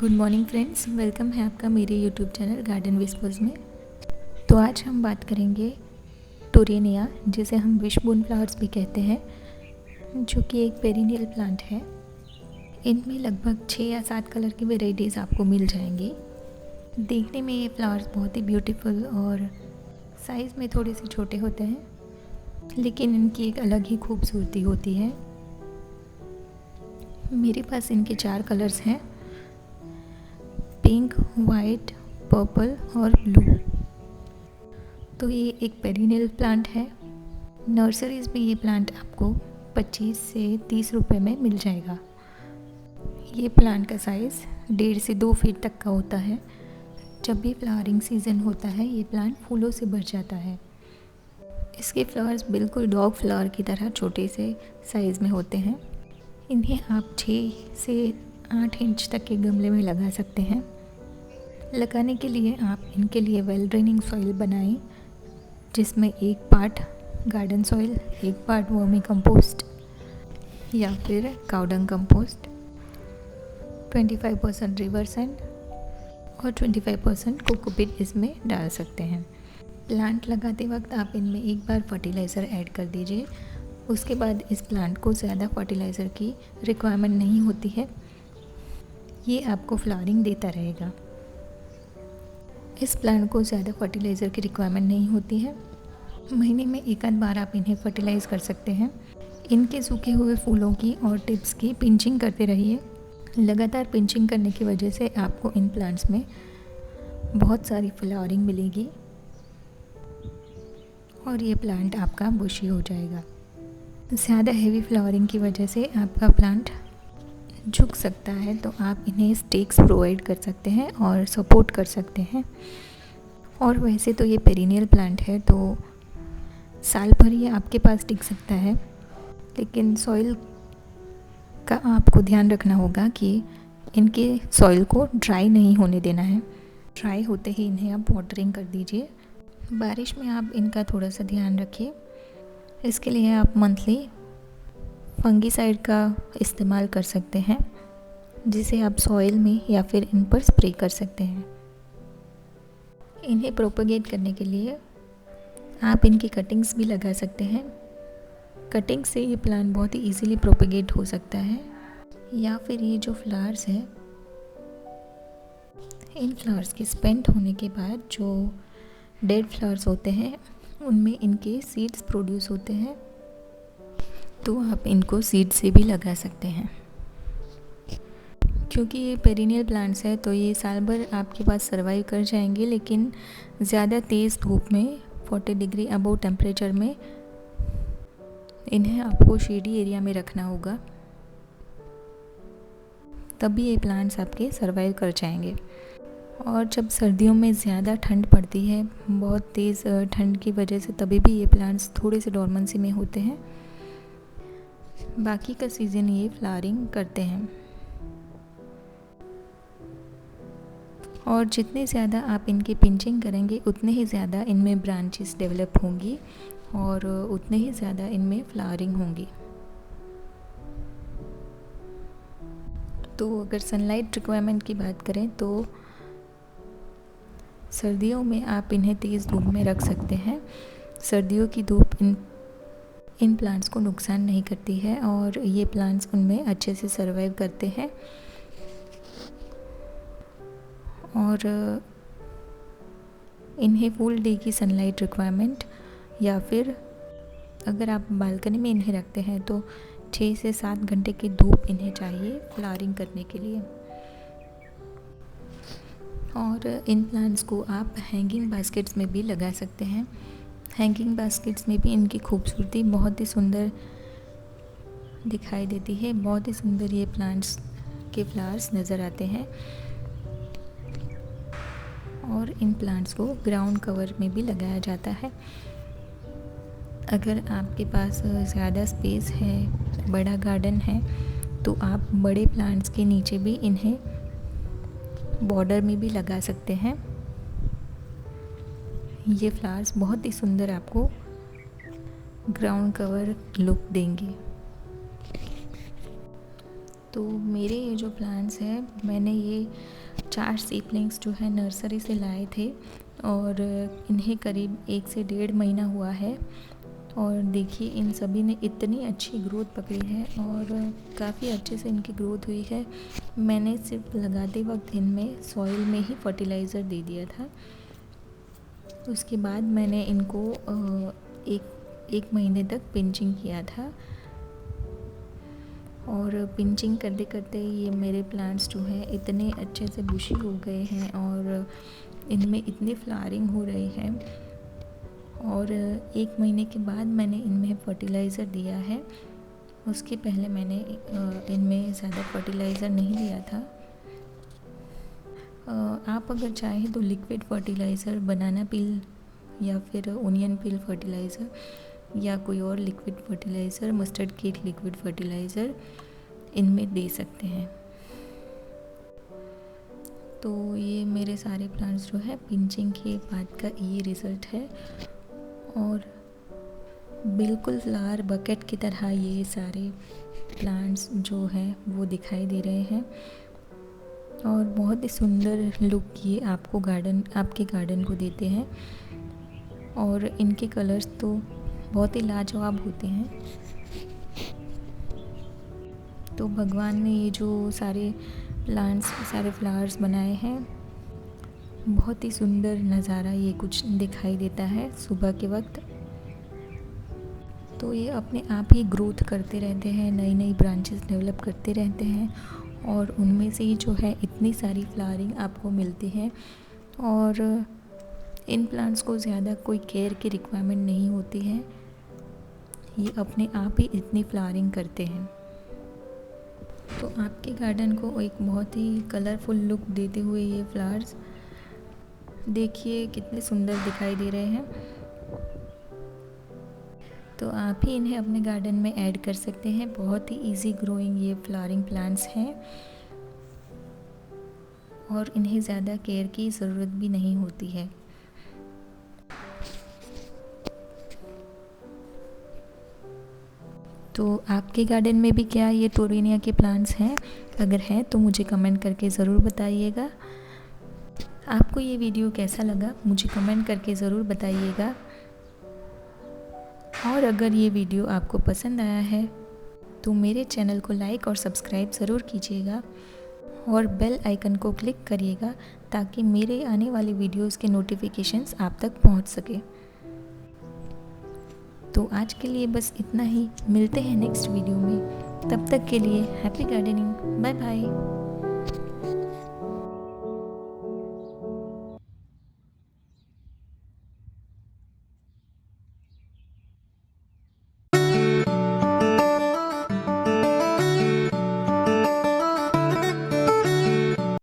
Good morning friends, welcome है आपका मेरे यूट्यूब चैनल गार्डन विस्पर्स में। तो आज हम बात करेंगे टोरेनिया, जिसे हम विशबोन फ्लावर्स भी कहते हैं, जो कि एक पेरिनियल प्लांट है। इनमें लगभग 6 या 7 कलर की वेराइटीज़ आपको मिल जाएंगी। देखने में ये फ्लावर्स बहुत ही ब्यूटीफुल और साइज़ में थोड़े से छोटे होते हैं, लेकिन इनकी एक अलग ही खूबसूरती होती है। मेरे पास इनके 4 कलर्स हैं, पिंक, वाइट, पर्पल और ब्लू। तो ये एक पेरिनियल प्लांट है। नर्सरीज में ये प्लांट आपको 25 से 30 रुपए में मिल जाएगा। ये प्लांट का साइज़ 1.5 से 2 फीट तक का होता है। जब भी फ्लावरिंग सीज़न होता है, ये प्लांट फूलों से भर जाता है। इसके फ्लावर्स बिल्कुल डॉग फ्लावर की तरह छोटे से साइज़ में होते हैं। इन्हें आप 6 से 8 इंच तक के गमले में लगा सकते हैं। लगाने के लिए आप इनके लिए वेल ड्रेनिंग सॉइल बनाएं, जिसमें 1 part garden soil, 1 part vermi compost या फिर काउडंग कंपोस्ट, 25% रिवर सैंड और 25% कोकोपीट इसमें डाल सकते हैं। प्लांट लगाते वक्त आप इनमें एक बार फर्टिलाइज़र ऐड कर दीजिए। उसके बाद इस प्लांट को ज़्यादा फर्टिलाइज़र की रिक्वायरमेंट नहीं होती है। ये आपको फ्लावरिंग देता रहेगा। इस प्लांट को ज़्यादा फर्टिलाइज़र की रिक्वायरमेंट नहीं होती है। महीने में एक आध बार आप इन्हें फर्टिलाइज़ कर सकते हैं। इनके सूखे हुए फूलों की और टिप्स की पिंचिंग करते रहिए। लगातार पिंचिंग करने की वजह से आपको इन प्लांट्स में बहुत सारी फ्लावरिंग मिलेगी और ये प्लांट आपका बुशी हो जाएगा। ज़्यादा हेवी फ्लावरिंग की वजह से आपका प्लांट झुक सकता है, तो आप इन्हें स्टेक्स प्रोवाइड कर सकते हैं और सपोर्ट कर सकते हैं। और वैसे तो ये पेरिनियल प्लांट है, तो साल भर ये आपके पास टिक सकता है, लेकिन सॉइल का आपको ध्यान रखना होगा कि इनके सॉइल को ड्राई नहीं होने देना है। ड्राई होते ही इन्हें आप वाटरिंग कर दीजिए। बारिश में आप इनका थोड़ा सा ध्यान रखिए। इसके लिए आप मंथली फंगीसाइड का इस्तेमाल कर सकते हैं, जिसे आप सॉइल में या फिर इन पर स्प्रे कर सकते हैं। इन्हें प्रोपेगेट करने के लिए आप इनकी कटिंग्स भी लगा सकते हैं। कटिंग से ये प्लांट बहुत ही इजीली प्रोपेगेट हो सकता है। या फिर ये जो फ्लावर्स हैं, इन फ्लावर्स के स्पेंट होने के बाद जो डेड फ्लावर्स होते हैं, उनमें इनके सीड्स प्रोड्यूस होते हैं, तो आप इनको सीड से भी लगा सकते हैं। क्योंकि ये पेरिनियल प्लांट्स है, तो ये साल भर आपके पास सर्वाइव कर जाएंगे, लेकिन ज़्यादा तेज़ धूप में 40 डिग्री अबव टेम्परेचर में इन्हें आपको शेडी एरिया में रखना होगा, तभी ये प्लांट्स आपके सर्वाइव कर जाएंगे। और जब सर्दियों में ज़्यादा ठंड पड़ती है, बहुत तेज़ ठंड की वजह से, तभी भी ये प्लांट्स थोड़े से डोरमेंसी में होते हैं। बाकी का सीज़न ये फ्लावरिंग करते हैं। और जितने ज़्यादा आप इनकी पिंचिंग करेंगे, उतने ही ज़्यादा इनमें ब्रांचेस डेवलप होंगी और उतने ही ज़्यादा इनमें फ्लावरिंग होंगी। तो अगर सनलाइट रिक्वायरमेंट की बात करें, तो सर्दियों में आप इन्हें तेज़ धूप में रख सकते हैं। सर्दियों की धूप इन प्लांट्स को नुकसान नहीं करती है और ये प्लांट्स उनमें अच्छे से सर्वाइव करते हैं। और इन्हें फुल डे की सनलाइट रिक्वायरमेंट, या फिर अगर आप बालकनी में इन्हें रखते हैं, तो 6 से 7 घंटे की धूप इन्हें चाहिए फ्लावरिंग करने के लिए। और इन प्लांट्स को आप हैंगिंग बास्केट्स में भी लगा सकते हैं। हैंगिंग बास्केट्स में भी इनकी खूबसूरती बहुत ही सुंदर दिखाई देती है। बहुत ही सुंदर ये प्लांट्स के फ्लावर्स नज़र आते हैं। और इन प्लांट्स को ग्राउंड कवर में भी लगाया जाता है। अगर आपके पास ज़्यादा स्पेस है, बड़ा गार्डन है, तो आप बड़े प्लांट्स के नीचे भी इन्हें बॉर्डर में भी लगा सकते हैं। ये फ्लावर्स बहुत ही सुंदर आपको ग्राउंड कवर लुक देंगे। तो मेरे ये जो प्लांट्स हैं, मैंने ये 4 सीपलिंग्स जो है नर्सरी से लाए थे और इन्हें करीब 1 से 1.5 महीना हुआ है। और देखिए इन सभी ने इतनी अच्छी ग्रोथ पकड़ी है और काफ़ी अच्छे से इनकी ग्रोथ हुई है। मैंने सिर्फ लगाते वक्त इनमें सॉइल में ही फर्टिलाइज़र दे दिया था। उसके बाद मैंने इनको एक महीने तक पिंचिंग किया था और पिंचिंग करते करते ये मेरे प्लांट्स जो हैं इतने अच्छे से बुशी हो गए हैं और इनमें इतनी फ्लावरिंग हो रही है। और 1 महीने के बाद मैंने इनमें फर्टिलाइज़र दिया है। उसके पहले मैंने इनमें ज़्यादा फर्टिलाइज़र नहीं दिया था। आप अगर चाहें तो लिक्विड फर्टिलाइज़र, बनाना पील या फिर ओनियन पील फर्टिलाइज़र या कोई और liquid fertiliser, mustard kit liquid fertiliser इनमें दे सकते हैं। तो ये मेरे सारे प्लांट्स जो है पिंचिंग के बाद का ये रिज़ल्ट है और बिल्कुल फ्लावर बकेट की तरह ये सारे प्लांट्स जो हैं वो दिखाई दे रहे हैं और बहुत ही सुंदर लुक ये आपके गार्डन को देते हैं। और इनके कलर्स तो बहुत ही लाजवाब होते हैं। तो भगवान ने ये जो सारे प्लांट्स, सारे फ्लावर्स बनाए हैं, बहुत ही सुंदर नज़ारा ये कुछ दिखाई देता है सुबह के वक्त। तो ये अपने आप ही ग्रोथ करते रहते हैं, नई नई ब्रांचेस डेवलप करते रहते हैं और उनमें से ही जो है इतनी सारी फ्लावरिंग आपको मिलती है। और इन प्लांट्स को ज़्यादा कोई केयर की रिक्वायरमेंट नहीं होती है, ये अपने आप ही इतनी फ्लावरिंग करते हैं। तो आपके गार्डन को एक बहुत ही कलरफुल लुक देते हुए ये फ्लावर्स देखिए कितने सुंदर दिखाई दे रहे हैं। तो आप ही इन्हें अपने गार्डन में ऐड कर सकते हैं। बहुत ही इजी ग्रोइंग ये फ्लावरिंग प्लांट्स हैं और इन्हें ज़्यादा केयर की ज़रूरत भी नहीं होती है। तो आपके गार्डन में भी क्या ये टोरेनिया के प्लांट्स हैं? अगर हैं तो मुझे कमेंट करके ज़रूर बताइएगा। आपको ये वीडियो कैसा लगा मुझे कमेंट करके ज़रूर बताइएगा। और अगर ये वीडियो आपको पसंद आया है तो मेरे चैनल को लाइक और सब्सक्राइब ज़रूर कीजिएगा और बेल आइकन को क्लिक करिएगा ताकि मेरे आने वाली वीडियोस के नोटिफिकेशंस आप तक पहुंच सके। तो आज के लिए बस इतना ही। मिलते हैं नेक्स्ट वीडियो में। तब तक के लिए हैप्पी गार्डनिंग। Bye bye.